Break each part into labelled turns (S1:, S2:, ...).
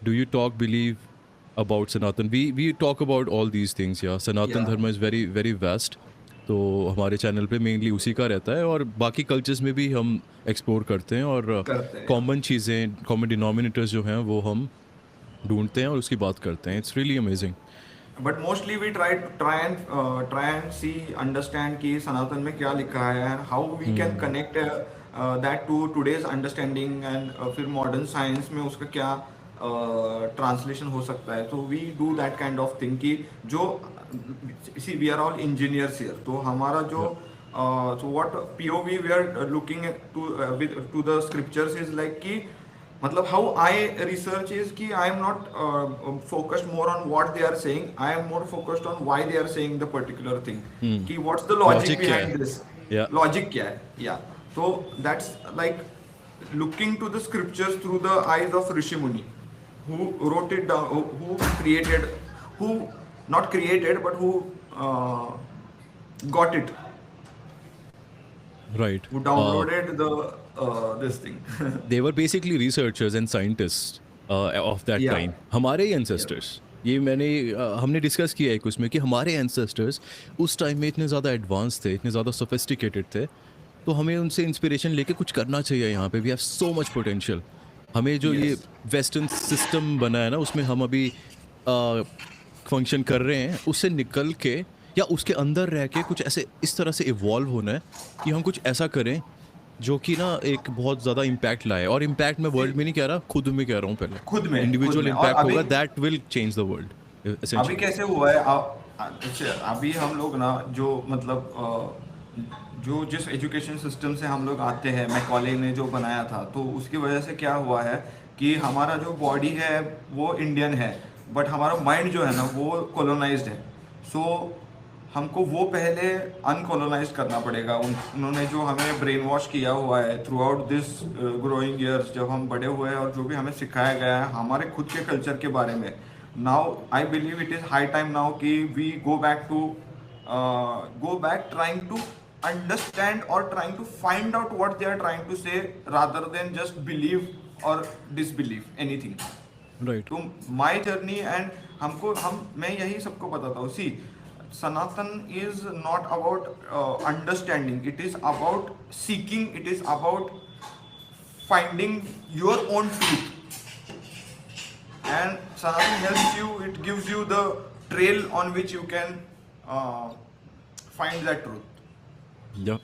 S1: do you talk, believe about Sanatan? We talk about all these things. Yeah, Sanatan
S2: Yeah.
S1: Dharma is very very vast. तो हमारे channel पे mainly उसी का रहता है, और बाकी कल्चर्स में भी हम एक्सप्लोर करते हैं, और
S2: करते हैं.
S1: कॉमन चीज़ें, कॉमन डिनोमिनेटर्स जो हैं वो हम ढूंढते हैं और उसकी बात करते हैं. It's really amazing.
S2: But mostly we try and see understand कि सनातन में क्या लिखा है and how we can connect that to today's understanding and फिर modern science में उसका क्या translation हो सकता है. So we do that kind of thing कि जो see we are all engineers here. तो हमारा जो
S1: Yeah.
S2: so what POV we are looking at to the scriptures is like कि मतलब how I research is कि I am not focused more on what they are saying. I am more focused on why they are saying the particular thing. कि what's the logic
S1: logic क्या
S2: behind
S1: है?
S2: this?
S1: या
S2: Logic क्या है? Yeah. So that's like looking to the scriptures through the eyes of Rishi Muni, who wrote it down, who created, who not created but who got it,
S1: right.
S2: who downloaded the this thing.
S1: They were basically researchers and scientist of that
S2: Yeah.
S1: Time. हमारे ही
S2: Yeah.
S1: Ancestors, ये मैंने हमने discuss किया है उसमें कि हमारे ancestors उस टाइम में इतने ज़्यादा एडवांस थे, इतने ज़्यादा सोफिस्टिकेटेड थे, तो हमें उनसे इंस्पिरेशन लेके कुछ करना चाहिए. यहाँ पे we have so much potential. हमें जो ये
S2: Yes.
S1: वेस्टर्न सिस्टम बना है ना, उसमें हम अभी फंक्शन कर रहे हैं, उससे निकल के या उसके अंदर रह के कुछ ऐसे इस तरह से इवॉल्व होना है कि हम कुछ ऐसा करें जो कि ना एक बहुत ज़्यादा इम्पैक्ट लाए. और इम्पैक्ट मैं वर्ल्ड में नहीं कह रहा, खुद में कह रहा हूँ. पहले
S2: खुद में
S1: इंडिविजुअल
S2: और
S1: इम्पैक्ट
S2: अभी
S1: होगा, that will change the world
S2: अभी
S1: एसेंशियली.
S2: कैसे हुआ है अच्छा, अभी हम लोग ना जो मतलब जो जिस एजुकेशन सिस्टम से हम लोग आते हैं, मैकॉले ने जो बनाया था, तो उसकी वजह से क्या हुआ है कि हमारा जो बॉडी है वो इंडियन है, बट हमारा माइंड जो है ना वो कॉलोनाइज्ड है. सो हमको वो पहले अनकॉलोनाइज करना पड़ेगा. उन्होंने जो हमें ब्रेन वॉश किया हुआ है through out this growing years, जब हम बड़े हुए हैं, और जो भी हमें सिखाया गया है हमारे खुद के कल्चर के बारे में, now I believe it is high time now कि we go back trying to understand or trying to find out what they are trying to say rather than just believe or disbelieve anything.
S1: Right.
S2: तो my journey and मैं यही सबको बताता हूँ. See, Sanatan is not about understanding, it is about seeking, it is about finding your own truth. And Sanatan helps you, it gives you the trail on which you can find that truth.
S1: या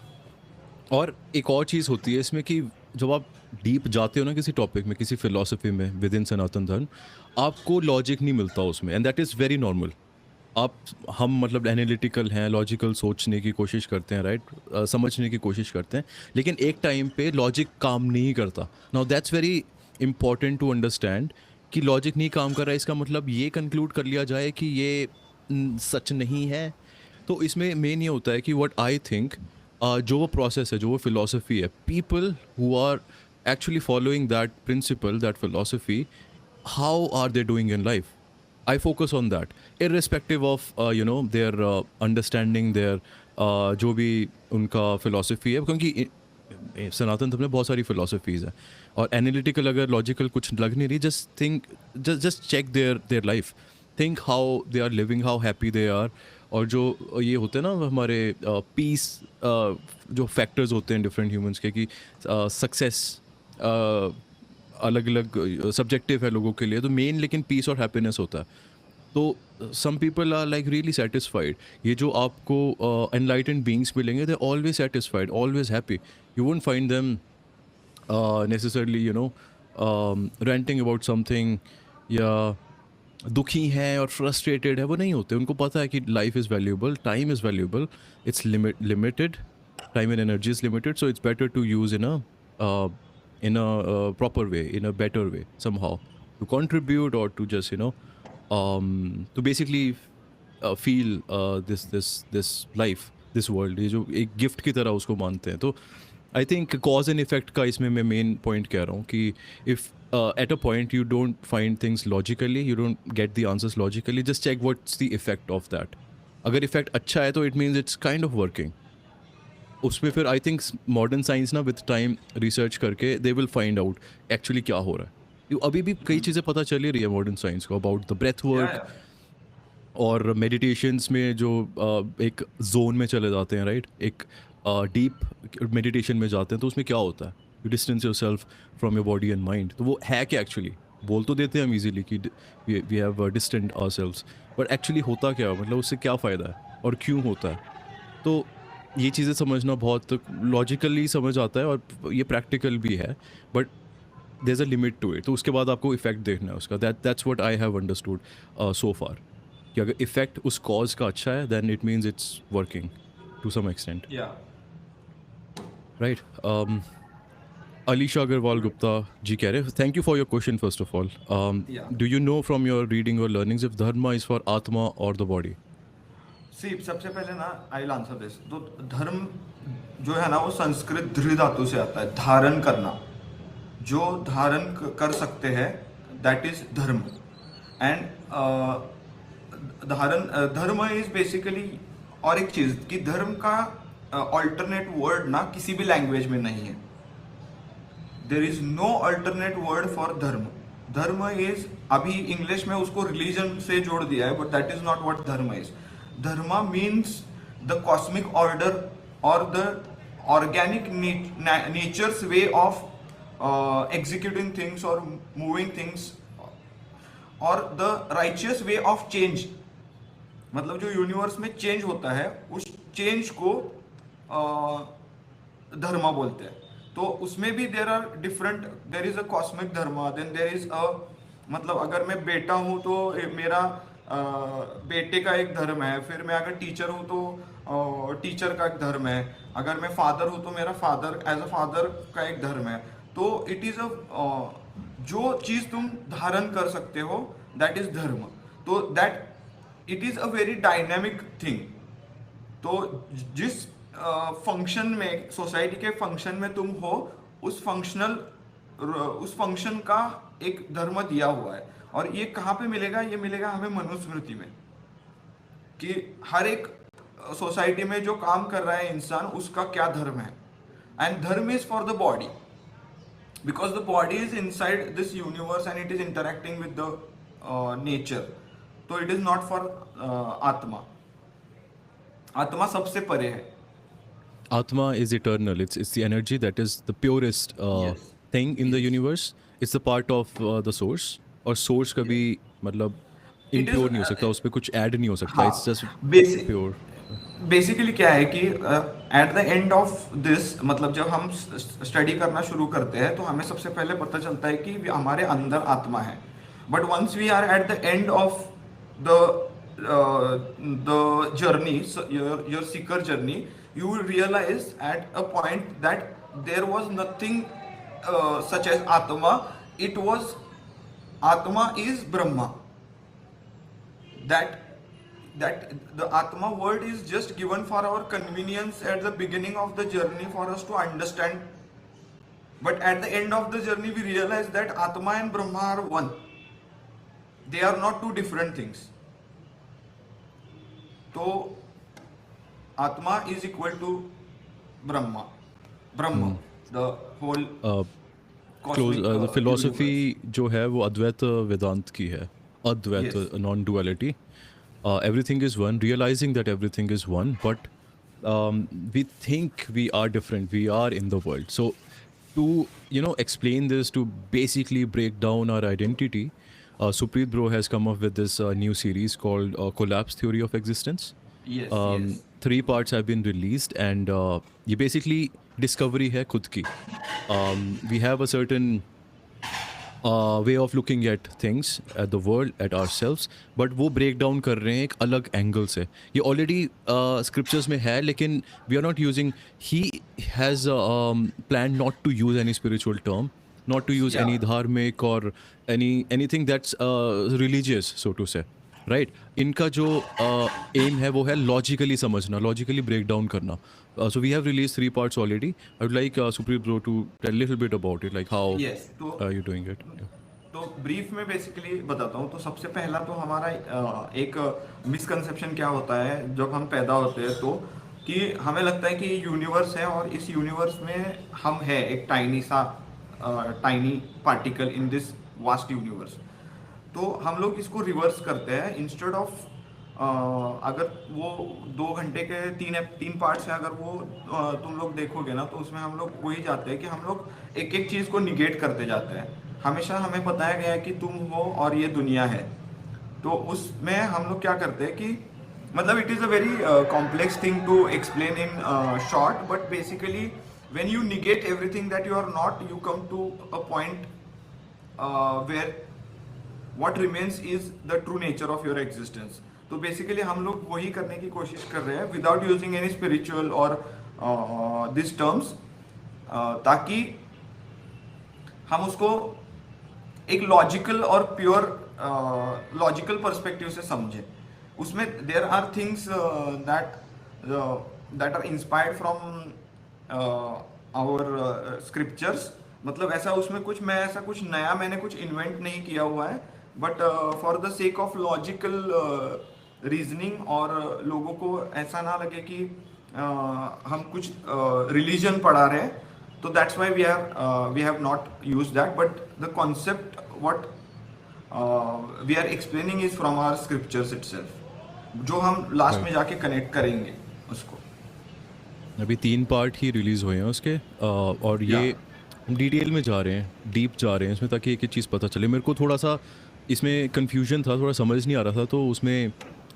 S1: और एक और चीज़ होती है इसमें कि जब आप डीप जाते हो ना किसी टॉपिक में, किसी फिलॉसफी में विद इन सनातन धर्म, आपको लॉजिक नहीं मिलता उसमें, and that is very normal. हम मतलब एनालिटिकल हैं, लॉजिकल सोचने की कोशिश करते हैं, राइट, समझने की कोशिश करते हैं, लेकिन एक टाइम पे लॉजिक काम नहीं करता. Now that's very important to understand कि लॉजिक नहीं काम कर रहा है, इसका मतलब ये कंक्लूड कर लिया जाए कि ये सच नहीं है. तो इसमें मेन ये होता है कि व्हाट आई थिंक, जो वो प्रोसेस है, जो वो फिलॉसफी है, people who are actually following that principle, that philosophy, how are they doing in life? I focus on that, irrespective of their understanding, their जो भी उनका philosophy है, क्योंकि सनातन धर्म में बहुत सारी philosophies है, और analytical अगर logical कुछ लग नहीं रही, just check their life, think how they are living, how happy they are. और जो ये होते हैं ना हमारे पीस जो फैक्टर्स होते हैं डिफरेंट ह्यूमंस के, कि सक्सेस अलग अलग सब्जेक्टिव है लोगों के लिए, तो मेन लेकिन पीस और हैप्पीनेस होता है. तो some people are like really satisfied. ये जो आपको एनलाइटेंड बीइंग्स मिलेंगे, they always satisfied, always happy. You won't find them necessarily ranting about something, या दुखी हैं और फ्रस्ट्रेटेड है, वो नहीं होते. उनको पता है कि life is valuable, time is valuable, it's limited, time and energy is limited, so it's better to use in a proper way, in a better way, somehow, to contribute or to just to basically feel this life, this world, ये जो एक gift की तरह उसको मानते हैं. तो I think cause and effect का इसमें मैं मेन पॉइंट कह रहा हूँ कि if at a point you don't find things logically, you don't get the answers logically, just check what's the effect of that. अगर इफेक्ट अच्छा है तो it means it's kind of working. उसमें फिर आई थिंक मॉडर्न साइंस ना with time research करके they will find out actually क्या हो रहा है. अभी भी कई चीज़ें पता चल ही रही है मॉडर्न साइंस को अबाउट द ब्रेथ
S2: या
S1: वर्क और मेडिटेशंस में जो एक जोन में चले जाते हैं, राइट? एक डीप मेडिटेशन में जाते हैं तो उसमें क्या होता है, you distance yourself from your body and mind. तो वो है क्या एक्चुअली? बोल तो देते हैं हम इजीली कि we have distant ourselves, but actually होता क्या है? मतलब उससे क्या फ़ायदा है और क्यों होता है? तो ये चीज़ें समझना बहुत लॉजिकली समझ आता है और ये प्रैक्टिकल भी है, but there is a limit to it. तो उसके बाद आपको इफ़ेक्ट देखना है उसका। That's what I have understood so far, कि अगर इफ़ेक्ट उस कॉज़ का अच्छा है then it means it's working to some extent,
S2: या
S1: राइट? अलीशा अग्रवाल गुप्ता जी कह रहे हैं, thank you for your question first of all.
S2: या
S1: do you know from your reading और learnings if Dharma is for आत्मा और द बॉडी?
S2: सी सबसे पहले ना आई विल आंसर दिस। तो धर्म जो है ना वो संस्कृत धृ धातु से आता है, धारण करना। जो धारण कर सकते हैं दैट इज धर्म। एंड धर्म इज बेसिकली, और एक चीज कि धर्म का ऑल्टरनेट वर्ड ना किसी भी लैंग्वेज में नहीं है। There is no alternate word for dharma. Dharma is, अभी इंग्लिश में उसको रिलीजन से जोड़ दिया है, but that is not what dharma is. Dharma means the cosmic order और the organic nature's way of executing things or moving things और the righteous way of change। मतलब जो यूनिवर्स में चेंज होता है उस चेंज को धर्म बोलते हैं। तो उसमें भी there are different, there is a cosmic dharma, then there is a, मतलब अगर मैं बेटा हूँ तो मेरा बेटे का एक धर्म है, फिर मैं अगर टीचर हूँ तो टीचर का एक धर्म है, अगर मैं फादर हूँ तो मेरा फादर एज अ फादर का एक धर्म है। तो इट इज अ, जो चीज तुम धारण कर सकते हो दैट इज धर्म। तो that it is a very dynamic thing. तो जिस फंक्शन में, सोसाइटी के फंक्शन में तुम हो, उस फंक्शन का एक धर्म दिया हुआ है। और ये कहाँ पे मिलेगा? ये मिलेगा हमें मनुस्मृति में, कि हर एक सोसाइटी में जो काम कर रहा है इंसान उसका क्या धर्म है। एंड धर्म is for the body, because the body is inside this universe and it is interacting with the nature। तो it is not for आत्मा। आत्मा सबसे परे है।
S1: Atma is eternal. It's the energy that is the purest
S2: Yes,
S1: thing in the
S2: yes,
S1: universe. It's the part of the source. और source कभी
S2: yes।
S1: मतलब
S2: It is
S1: impure नहीं हो सकता, उस पे कुछ add नहीं हो सकता. It's
S2: हाँ,
S1: just
S2: बेसिक
S1: pure.
S2: बेसिकली क्या है कि eight the end of this, मतलब जब हम स्टडी करना शुरू करते हैं तो हमें सबसे पहले पता चलता है कि हमारे अंदर आत्मा है। But once we are at the end of the journey, your seeker journey, you will realise at a point that there was nothing such as atma. It was, atma is Brahma. that that the atma word is just given for our convenience at the beginning of the journey for us to understand, but at the end of the journey we realize that atma and brahma are one. They are not two different things. So atma is equal to brahma, the whole
S1: close
S2: cosmic
S1: the philosophy
S2: universe।
S1: जो है वो अद्वैत वेदांत की है। अद्वैत,
S2: Yes,
S1: non duality, everything is one, realizing that everything is one, but we think we are different, we are in the world. So to explain this, to basically break down our identity, Supreet bro has come up with this new series called Collapse Theory of Existence.
S2: yes, yes,
S1: 3 parts have been released and ये basically discovery है खुद की. We have a certain way of looking at things, at the world, at ourselves, but वो break down कर रहे हैं एक अलग angle से. ये already scriptures में है, लेकिन we are not using, he has planned not to use any spiritual term, not to use any
S2: yeah,
S1: dharmic or anything that's religious, so to say. Right, इनका जो एम है वो है लॉजिकली समझना, logically break down करना. So we have release 3 parts already. I would like Supreet bro to tell little bit about it, like how
S2: yes। तो
S1: are you doing it?
S2: तो brief में बेसिकली बताता हूँ। तो सबसे पहला तो हमारा एक मिसकंसेप्शन क्या होता है जब हम पैदा होते हैं, तो कि हमें लगता है कि यूनिवर्स है और इस यूनिवर्स में हम है एक tiny particle in this vast universe. तो हम लोग इसको रिवर्स करते हैं, इंस्टेड ऑफ अगर वो 2 घंटे के तीन पार्ट्स हैं, अगर वो तुम लोग देखोगे ना, तो उसमें हम लोग वही जाते हैं कि हम लोग एक एक चीज़ को निगेट करते जाते हैं। हमेशा हमें बताया गया है कि तुम हो और ये दुनिया है, तो उसमें हम लोग क्या करते हैं कि मतलब it is a very complex thing to explain in short, but basically when you negate everything that you are not, you come to a point where what remains is the true nature of your existence। तो basically हम लोग वही करने की कोशिश कर रहे हैं विदाउट यूजिंग एनी स्पिरिचुअल और दिस टर्म्स, ताकि हम उसको एक लॉजिकल और प्योर लॉजिकल पर्सपेक्टिव से समझें। उसमें there are things that are inspired from our scriptures. मतलब ऐसा उसमें कुछ मैं ऐसा कुछ नया मैंने कुछ इन्वेंट नहीं किया हुआ है, but for the sake of logical reasoning, और लोगों को ऐसा ना लगे कि हम कुछ रिलीजन पढ़ा रहे हैं, तो that's why we have not use that, but the concept what we are explaining is from our scriptures itself, जो हम लास्ट में जाके कनेक्ट करेंगे उसको।
S1: अभी 3 पार्ट ही रिलीज़ हुए हैं उसके, और ये हम डिटेल में जा रहे हैं, डीप जा रहे हैं इसमें, ताकि एक एक चीज़ पता चले। मेरे को थोड़ा सा इसमें कन्फ्यूजन था, थोड़ा समझ नहीं आ रहा था, तो उसमें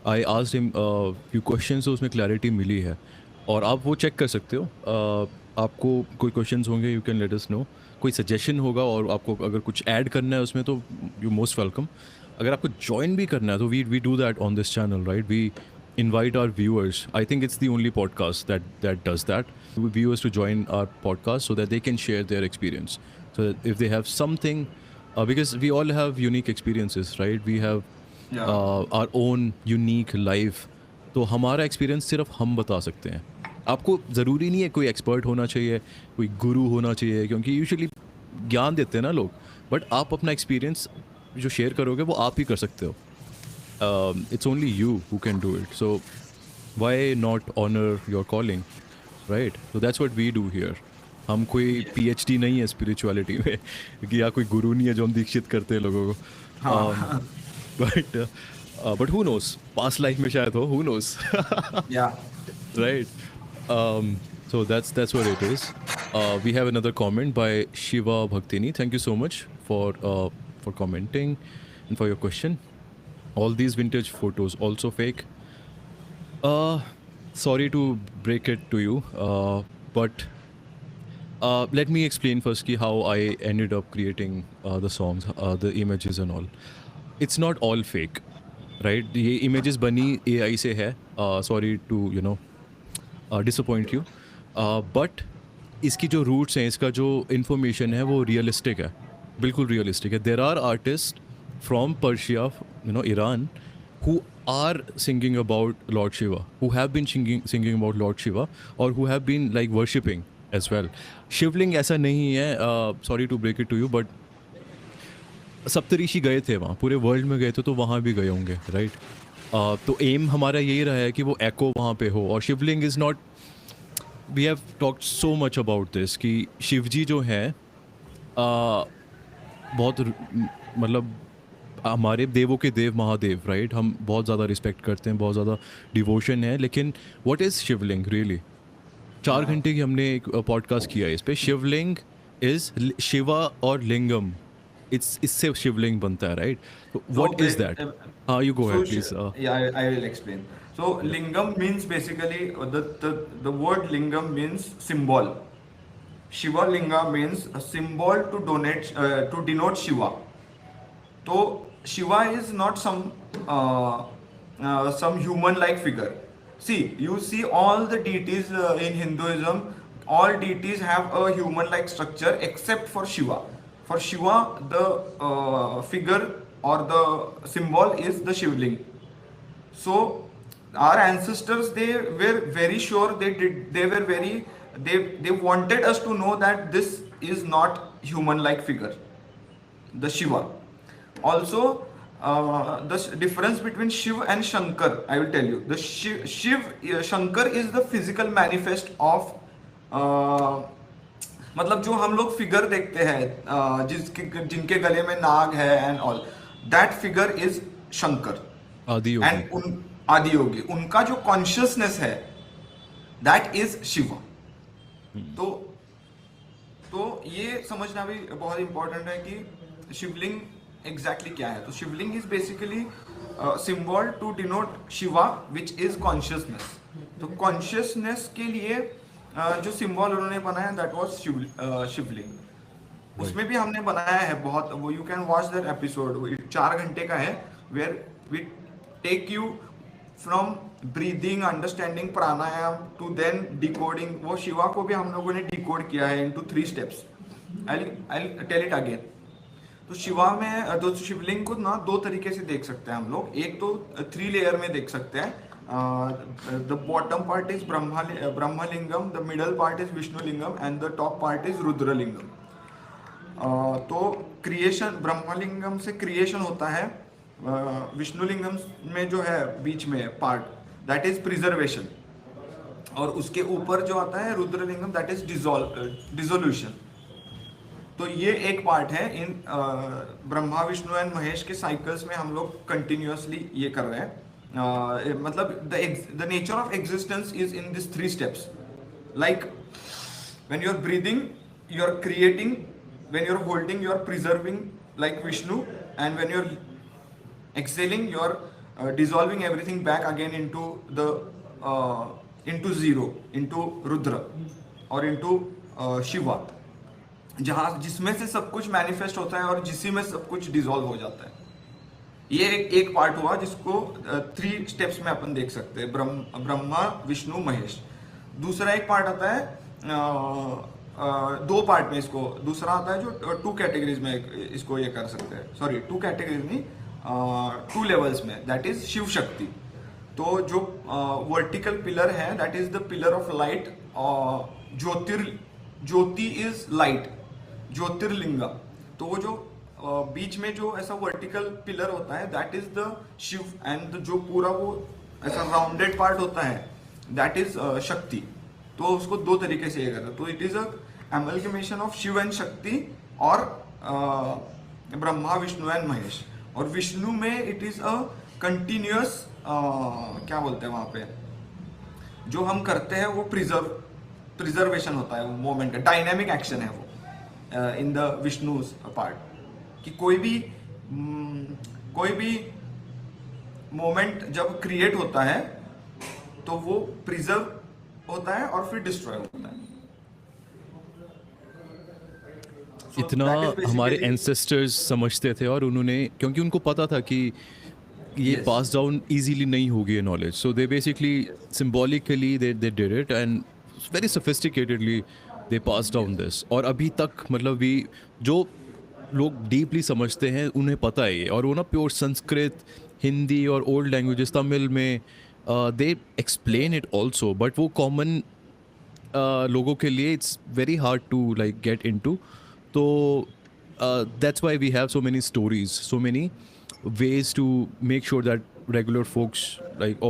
S1: I asked him few questions, तो उसमें क्लैरिटी मिली है। और आप वो चेक कर सकते हो, आपको कोई क्वेश्चंस होंगे you can let us know, कोई सजेशन होगा और आपको अगर कुछ ऐड करना है उसमें, तो यू मोस्ट वेलकम। अगर आपको ज्वाइन भी करना है तो we do that on this channel, right? We invite our viewers. I think it's the only podcast that does that. Viewers to join our podcast so that they can share their experience. So that if they have something, because we all have unique experiences, right? We have our own unique life. तो हमारा experience सिर्फ हम बता सकते हैं। आपको ज़रूरी नहीं है कोई एक्सपर्ट होना चाहिए, कोई गुरु होना चाहिए, क्योंकि यूजुअली ज्ञान देते हैं ना लोग, बट आप अपना एक्सपीरियंस जो शेयर करोगे वो आप ही कर सकते हो। It's only you who can do it. So why not honor your calling, right? So that's what we do here. हम कोई PhD नहीं है स्पिरिचुअलिटी में, कि या कोई गुरु नहीं है जो हम दीक्षित करते हैं लोगों को। But who knows? Past life में शायद हो, who knows?
S2: Yeah.
S1: Right. So that's what it is. We have another comment by Shiva Bhaktini. Thank you so much for commenting and for your question. All these vintage photos also fake. Sorry to break it to you, but let me explain first ki how I ended up creating the songs, the images and all. It's not all fake, right? ये images बनी AI से है. Sorry to disappoint you, but इसकी जो roots हैं, इसका जो information है वो realistic है, बिल्कुल realistic है. There are artists from Persia, Iran, who are singing about Lord Shiva, who have been singing about Lord Shiva, or who have been like worshipping as well. शिवलिंग ऐसा नहीं है, sorry to break it to you, but सप्तऋषि गए थे वहाँ, पूरे world में गए थे, तो वहाँ भी गए होंगे, राइट? तो एम हमारा यही रहा है कि वो एको वहाँ पे हो। और Shivling is not, we have talked so much about this कि शिवजी जो हैं बहुत मतलब हमारे देवों के देव महादेव, राइट? हम बहुत ज़्यादा रिस्पेक्ट करते हैं, बहुत ज़्यादा डिवोशन है। लेकिन व्हाट इज़ शिवलिंग रियली? 4 घंटे की हमने एक पॉडकास्ट किया है इस पे। शिवलिंग इज़ शिवा और लिंगम, इससे शिवलिंग बनता है, राइट? तो व्हाट इज़ दैट? हाँ, you go ahead please.
S2: Yeah, I will explain. So lingam means basically the word lingam means symbol. Shiva linga means a symbol to denote Shiva. So Shiva is not some human-like figure. See, you see all the deities in Hinduism. All deities have a human-like structure except for Shiva. For Shiva, the figure or the symbol is the Shivling. So our ancestors, they were very sure, they wanted us to know that this is not human-like figure, the Shiva. Also, the difference between Shiv and Shankar, I will tell you. The Shankar is the physical manifest of मतलब जो हम लोग figure देखते हैं जिसके जिनके गले में नाग है and all, that figure is Shankar.
S1: आदि योगी।
S2: एंड उन आदि योगी, उनका जो कॉन्शियसनेस है दैट इज शिवा। तो तो ये समझना भी बहुत इंपॉर्टेंट है कि शिवलिंग एग्जैक्टली क्या है। तो Shivling is basically symbol to denote Shiva which is consciousness. तो कॉन्शियसनेस के लिए जो सिंबल उन्होंने बनाया दैट वाज शिवलिंग। उसमें भी हमने बनाया है बहुत, वो you can watch that episode, 4 घंटे का है, where we take you from breathing, understanding pranayama to then decoding. वो शिवा को भी हम लोगों ने डिकोड किया है into 3 steps. I tell it again. तो शिवा में तो शिवलिंग को ना 2 तरीके से देख सकते हैं हम लोग। एक तो 3 लेयर में देख सकते हैं। The bottom part is Brahmalingam, the middle part is Vishnulingam and the top part is Rudralingam. तो क्रिएशन ब्रह्मलिंगम से क्रिएशन होता है। विष्णुलिंगम में जो है बीच में पार्ट दैट इज प्रिजर्वेशन, और उसके ऊपर जो आता है रुद्रलिंगम दैट इज डिसोल्यूशन। तो ये एक पार्ट है इन ब्रह्मा विष्णु एंड महेश के साइकिल्स में हम लोग कंटिन्यूअसली ये कर रहे हैं। मतलब the nature of existence is in this 3 steps. Like when you are breathing you are creating, when you are holding you are preserving like Vishnu, and when you are exhaling you are dissolving everything back again into the into zero, into Rudra और into Shiva, जहाँ जिसमें से सब कुछ manifest होता है और जिसी में सब कुछ डिसॉल्व हो जाता है। ये एक पार्ट हुआ जिसको 3 स्टेप्स में अपन देख सकते हैं, ब्रह्मा विष्णु महेश। दूसरा एक पार्ट आता है 2 पार्ट में, इसको दूसरा आता है जो 2 कैटेगरीज में इसको ये कर सकते हैं, सॉरी 2 कैटेगरीज नहीं 2 लेवल्स में, दैट इज शिव शक्ति। तो जो वर्टिकल पिलर है that is the pillar of light. Jyoti is light, jyotirlinga. तो वो जो बीच में जो ऐसा वर्टिकल पिलर होता है that is the Shiv, and जो पूरा वो ऐसा राउंडेड पार्ट होता है दैट इज शक्ति। तो उसको 2 तरीके से ये करते हैं। तो it is a amalgamation of Shiv and Shakti और ब्रह्मा विष्णु एंड महेश। और विष्णु में इट इज अ कंटिन्यूअस क्या बोलते हैं वहां पे जो हम करते हैं वो प्रिजर्वेशन होता है, वो मोमेंट का डायनेमिक एक्शन है वो इन द विष्णु पार्ट, कि कोई भी मोमेंट जब क्रिएट होता है तो वो प्रिजर्व होता है और फिर डिस्ट्रॉय होता है।
S1: इतना हमारे एंसेस्टर्स समझते थे और उन्होंने, क्योंकि उनको पता था कि ये पास डाउन इजीली नहीं होगी ये knowledge, so they basically symbolically they did it and very सोफिस्टिकेटेडली they pass down this. और अभी तक मतलब भी जो लोग डीपली समझते हैं उन्हें पता है ये। और वो ना प्योर संस्कृत, हिंदी और ओल्ड लैंग्वेजेस तमिल में they explain it also, but वो कॉमन लोगों के लिए it's very hard to like get into. So that's why we have so many stories, so many ways to make sure that regular folks like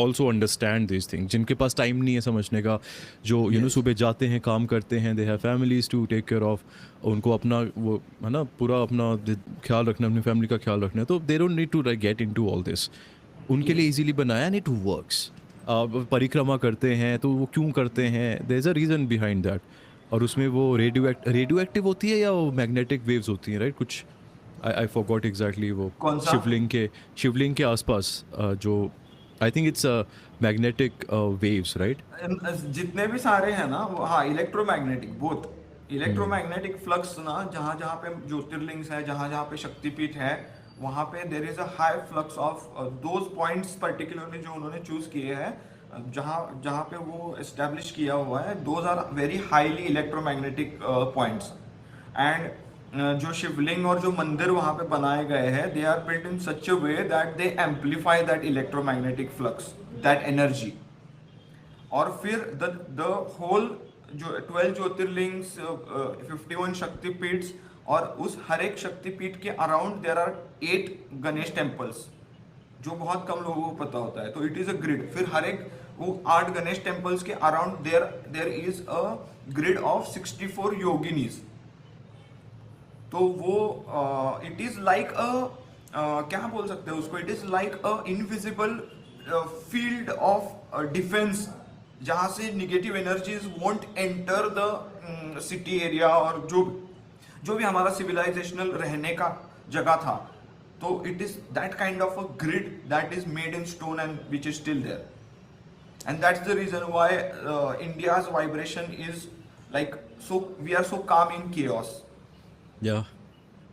S1: also understand these things. जिनके पास time नहीं है समझने का, जो you know सुबह जाते हैं काम करते हैं, they have families to take care of, उनको अपना वो है ना पूरा अपना ख्याल रखना, अपनी फैमिली का ख्याल रखना है, तो they don't need to like get into all this. उनके लिए इजीली बनाया and it works. परिक्रमा करते हैं तो वो क्यों करते हैं, there is a reason behind that. और उसमें वो रेडियो एक्टिव होती है या वो मैग्नेटिक वेव्स होती हैं, राइट? कुछ आई फॉरगॉट एग्जैक्टली वो शिवलिंग के आसपास जो I think it's magnetic waves, right?
S2: जितने भी सारे हैं ना वो, हाँ, इलेक्ट्रोमैग्नेटिक, बोथ इलेक्ट्रोमैग्नेटिक फ्लक्स ना, जहाँ जहाँ पे ज्योतिर्लिंग्स है, जहाँ जहाँ पे शक्तिपीठ है, वहाँ पे there is a high flux of those points particularly जो उन्होंने चूज किए हैं, जहाँ पे वो एस्टेब्लिश किया हुआ है, those are very highly electromagnetic points. And जो शिवलिंग और जो मंदिर वहाँ पे बनाए गए हैं, they are built in such a way that they amplify that electromagnetic flux, that energy. और फिर द होल जो 12 ज्योतिर्लिंग्स, 51 शक्तिपीठ्स, और उस हर एक शक्तिपीठ के around there are 8 Ganesh temples, जो बहुत कम लोगों को पता होता है। तो इट इज अ ग्रिड। फिर हर एक वो 8 गणेश टेम्पल्स के around there is a grid of 64 yoginis. तो वो इट इज लाइक अ क्या बोल सकते हैं उसको, it is like a invisible field of defence, जहां से negative energies won't enter the city area, और जो भी हमारा सिविलाइजेशनल रहने का जगह था। तो it is that kind of a grid that is made in stone and which is still there, and that's the reason why India's vibration is like so, we are so calm in chaos.
S1: या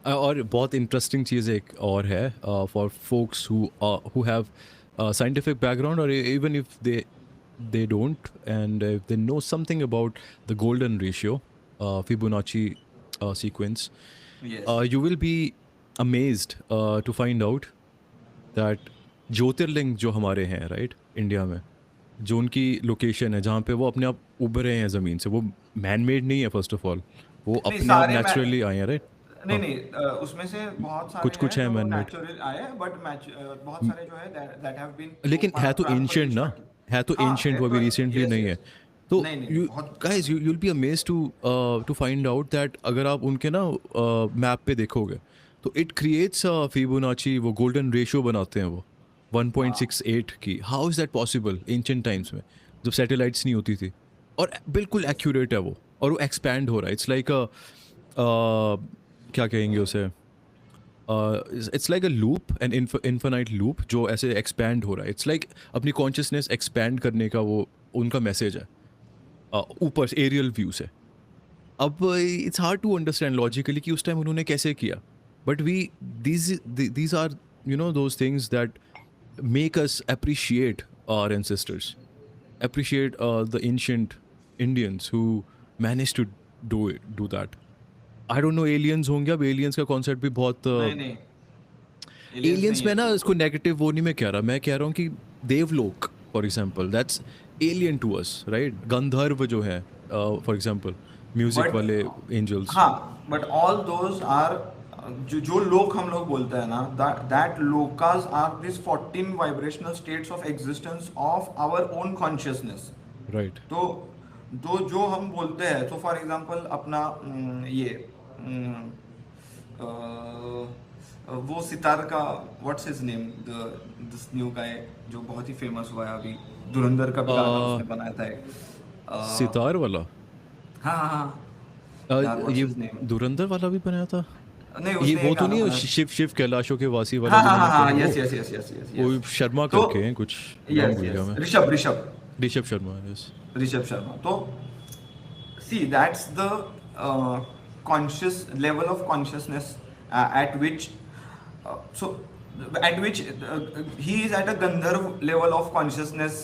S1: और बहुत interesting चीज़ एक और है for folks who have scientific background, और even if they don't, and if they know something about the golden ratio, Fibonacci sequence,
S2: Yes.
S1: you will be amazed to find out that ज्योतिर्लिंग जो हमारे हैं right India में, जो उनकी location है जहाँ पे वो अपने आप उभरे हैं ज़मीन से, वो मैन मेड नहीं है फर्स्ट ऑफ ऑल, वो
S2: नहीं,
S1: अपने आप
S2: सारे
S1: नेचुरली आए हैं राइट।
S2: नहीं नहीं, उसमें से बहुत सारे
S1: कुछ
S2: हैं
S1: है
S2: जो
S1: man-made।
S2: नेचुरल आए हैं, बट बहुत सारे जो है दैट हैव बीन,
S1: लेकिन है तो एंशियंट ना, है तो
S2: हाँ,
S1: एंशियंट,
S2: है
S1: वो अभी
S2: तो-
S1: रिसेंटली
S2: yes,
S1: नहीं
S2: yes।
S1: है। तो
S2: नहीं, नहीं,
S1: यू
S2: बहुत-
S1: guys you will be amazed to find out that अगर आप उनके ना मैप पे देखोगे तो इट क्रिएट्स फिबोनाची, वो गोल्डन रेशियो बनाते हैं वो 1.68 की। How is that possible ancient times में जब सैटेलाइट्स नहीं होती थी, और बिल्कुल एक्यूरेट है वो, और वो एक्सपैंड हो रहा है। इट्स लाइक क्या कहेंगे उसे, it's like a loop, an infinite loop जो ऐसे एक्सपैंड हो रहा है। इट्स लाइक अपनी कॉन्शियसनेस एक्सपैंड करने का वो उनका मैसेज है ऊपर से एरियल व्यू से। अब it's hard to understand logically कि उस टाइम उन्होंने कैसे किया, but we these are you know those things that make us appreciate our ancestors, appreciate the ancient Indians who manage to do that. I don't know aliens होंगे, अब aliens का concept भी बहुत
S2: नहीं नहीं,
S1: एलियंस
S2: नहीं
S1: में
S2: है
S1: ना,
S2: तो-
S1: इसको नेगेटिव वो नहीं मैं कह रहा, मैं कह रहा हूँ कि Devlok for example that's alien to us right. Gandharva जो है फॉर एग्जांपल म्यूजिक
S2: But-
S1: वाले एंजल्स।
S2: हाँ, बट ऑल दोज आर, जो लोक हम लोग बोलते हैं ना, that lokas are this 14 vibrational states of existence of our own consciousness.
S1: Right.
S2: तो जो हम बोलते हैं, तो फॉर एग्जांपल अपना ये वो सितार का what's his name, this new guy जो बहुत ही फेमस हुआ है अभी, धुरंधर का भी गाना उसने बनाया था एक।
S1: सितार वाला
S2: हाँ हाँ हाँ, यार, what's
S1: ये
S2: his name?
S1: धुरंधर वाला भी बनाया था।
S2: नहीं,
S1: ये
S2: उसने
S1: वो
S2: एक
S1: तो
S2: गाना
S1: नहीं है
S2: बनाया।
S1: शिव कैलाशों के वासी वाला
S2: हाँ
S1: जो
S2: हाँ
S1: मैंने
S2: हाँ,
S1: कहा,
S2: yes yes yes yes yes
S1: वो शर्मा
S2: तो-
S1: करके हैं कुछ, नाम
S2: यस
S1: भूल गया
S2: यस,
S1: मैं।
S2: ऋषभ
S1: ऋषभ शर्मा, यस।
S2: ऋषभ शर्मा। तो see that's the conscious level of consciousness at which he is at a Gandharv level of consciousness,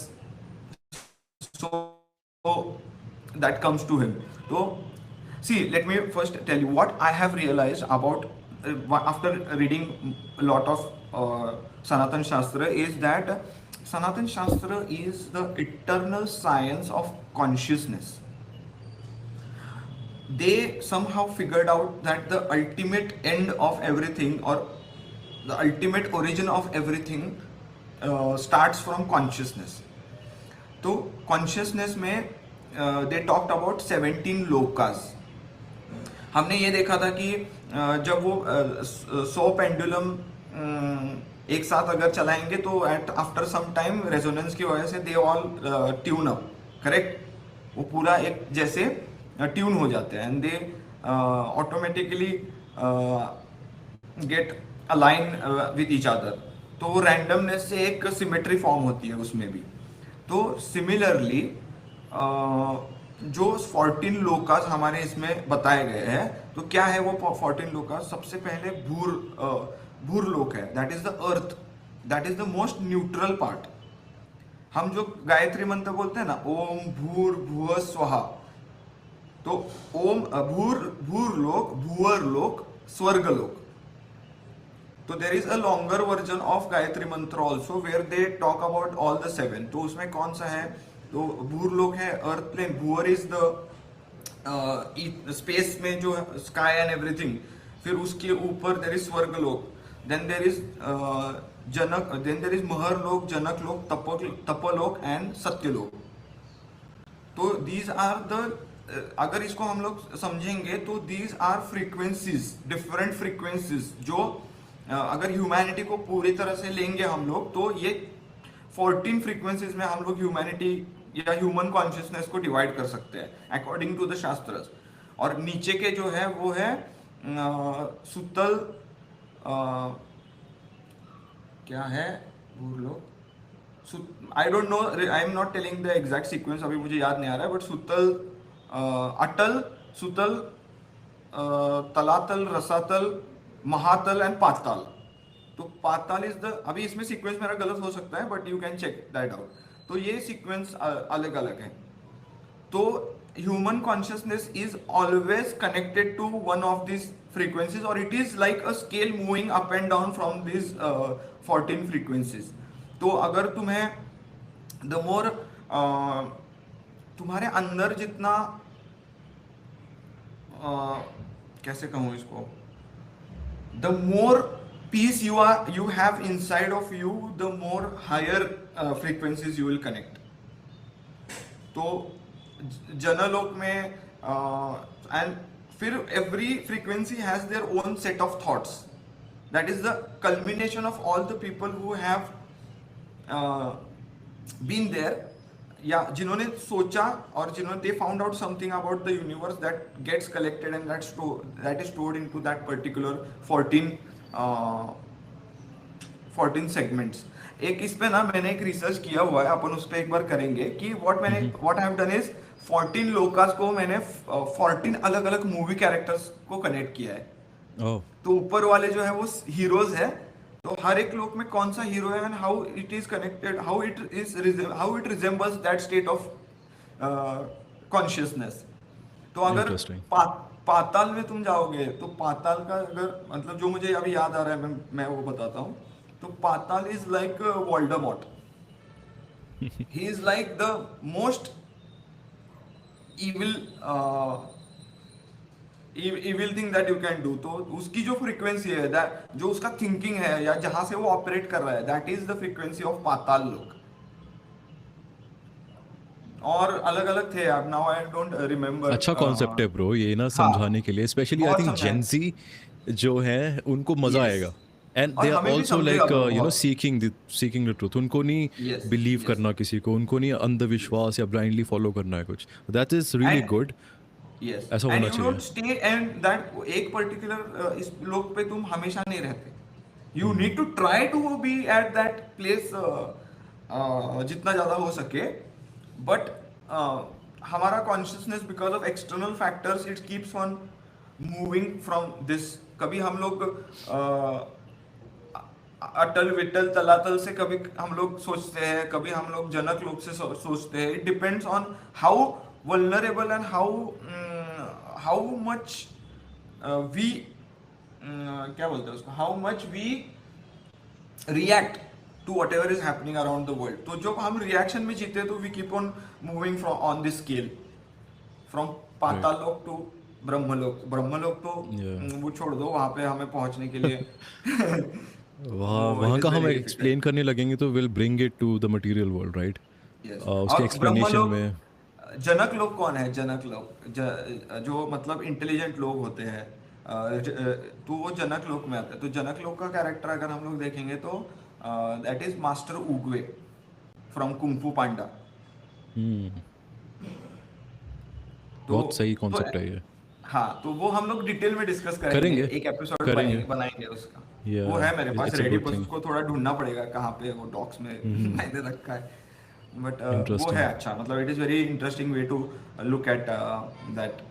S2: so that comes to him. So see, let me first tell you what I have realized about after reading a lot of Sanatan Shastra, is that Sanatan Shastra is the eternal science of consciousness. They somehow figured out that the ultimate end of everything, or the ultimate origin of everything, starts from consciousness. तो consciousness में they talked about 17 lokas. हमने ये देखा था कि जब वो 100 pendulum एक साथ अगर चलाएंगे तो आफ्टर सम टाइम रेजोनेंस की वजह से they all tune up, correct, वो पूरा एक जैसे ट्यून हो जाते हैं, and they automatically gate align with each other. तो वो रैंडमनेस से एक सिमेट्री फॉर्म होती है उसमें भी। तो सिमिलरली जो 14 लोकास हमारे इसमें बताए गए हैं, तो क्या है वो 14 लोकास? सबसे पहले भूर लोक है, that is the earth, that is the most neutral part. हम जो गायत्री मंत्र बोलते हैं ना, ओम भूर भुव स्वहा, तो ओम भूर लोक, भूवर लोक, स्वर्ग लोक। तो there is a longer version of Gayatri mantra also where they talk about all the 7। तो उसमें कौन सा है? तो भूर लोक है अर्थ प्लेन, भूवर इज द स्पेस में जो स्काई एंड एवरीथिंग, फिर उसके ऊपर देर इज स्वर्ग लोक, then there is Janak, then there is Maharlok, Janaklok, Tapalok and Satyalok. तो these are the अगर इसको हम लोग समझेंगे तो these are frequencies, different frequencies जो अगर ह्यूमैनिटी को पूरी तरह से लेंगे हम लोग तो ये 14 फ्रीक्वेंसीज में हम लोग ह्यूमैनिटी या ह्यूमन कॉन्शियसनेस को डिवाइड कर सकते हैं अकॉर्डिंग टू द शास्त्रस। और नीचे के जो है वो है सुतल क्या है भूल लो, I don't know, I am not telling the exact sequence, अभी मुझे याद नहीं आ रहा है, बट सुतल अटल, सुतल, तलातल, रसातल, महातल एंड पाताल। तो पाताल इज द, अभी इसमें सीक्वेंस मेरा गलत हो सकता है but you can check that out. तो ये सीक्वेंस अलग अलग है। तो human consciousness is always connected to one of this frequencies और it is like a scale moving up and down from this 14 frequencies. तो अगर तुम्हें द मोर तुम्हारे अंदर जितना कैसे कहूँ इसको, the more peace you have inside of you, the more higher frequencies you will connect. तो जनलोक में and फिर every frequency has their own set of thoughts. That is the culmination of all the people who have been there, या जिन्होंने सोचा और जिन्होंने they found out something about the universe that gets collected and that is stored into that particular 14 segments. एक इस पे ना मैंने एक रिसर्च किया हुआ है, अपन उस पे एक बार करेंगे कि what I have done is 14 Lucas को मैंने 14 अलग अलग मूवी कैरेक्टर्स को कनेक्ट किया है। तो ऊपर वाले जो है वो हीरोज है, तो हर एक लोक में कौन सा हीरो है and how it is connected, how it resembles that state of consciousness. तो अगर पाताल में तुम जाओगे तो पाताल का अगर मतलब जो मुझे अभी याद आ रहा है मैं वो बताता हूँ। तो Patal is like Voldemort, he is like the most evil thing that you can do. तो उसकी जो फ्रीक्वेंसी है, दैट जो उसका थिंकिंग है या जहां से वो ऑपरेट कर रहा है, that is the frequency of Patal Lok. और अलग अलग थे, अब नाउ आई डोंट रिमेम्बर।
S1: अच्छा कॉन्सेप्ट है ब्रो ये ना समझाने के लिए, स्पेशली आई थिंक जेन ज़ी जो है उनको मजा आएगा। And they are also like you know seeking the truth. उनको नहीं बिलीव करना किसी को, उनको नहीं अंधविश्वास या ब्लाइंडली फॉलो करना है कुछ। That is really good.
S2: Yes,
S1: ऐसा होना चाहिए।
S2: डोंट स्टे एंड दैट एक पर्टिकुलर इस लोक पे तुम हमेशा नहीं रहते। You need to try to be at that place जितना ज्यादा हो सके। बट हमारा consciousness because of external factors it keeps on moving from this. कभी हम लोग अटल विटल तलातल से कभी हम लोग सोचते हैं, कभी हम लोग जनक लोक से सोचते हैं। It depends on how vulnerable and how much we क्या बोलते हैं उसको, how much we react to whatever is happening around the world. तो जब हम रिएक्शन में जीते तो we keep on moving from on this scale from पाताल लोक to ब्रह्मलोक। ब्रह्मलोक तो वो छोड़ दो, वहाँ पे हमें पहुँचने के लिए
S1: वहाँ का हम एक्सप्लेन करने लगेंगे तो will bring it to the material world, right? उसके एक्सप्लेनेशन में
S2: जनक लोक कौन है? जनक लोक जो मतलब इंटेलिजेंट लोग होते हैं, तो वो जनक लोक में आते हैं। तो जनक लोक का कैरेक्टर अगर हम लोग देखेंगे तो that is Master Oogway from Kung Fu Panda.
S1: बहुत सही कॉन्सेप्ट है ये।
S2: हाँ, तो वो हम लोग डिटेल में डिस्कस करेंगे, एक एपिसोड बनाएंगे उसका। वो है मेरे पास रेडी, पर उसको थोड़ा ढूंढना पड़ेगा कहाँ पे वो डॉक्स में मैंने रखा है। बट वो है अच्छा, मतलब it is very interesting way to look at that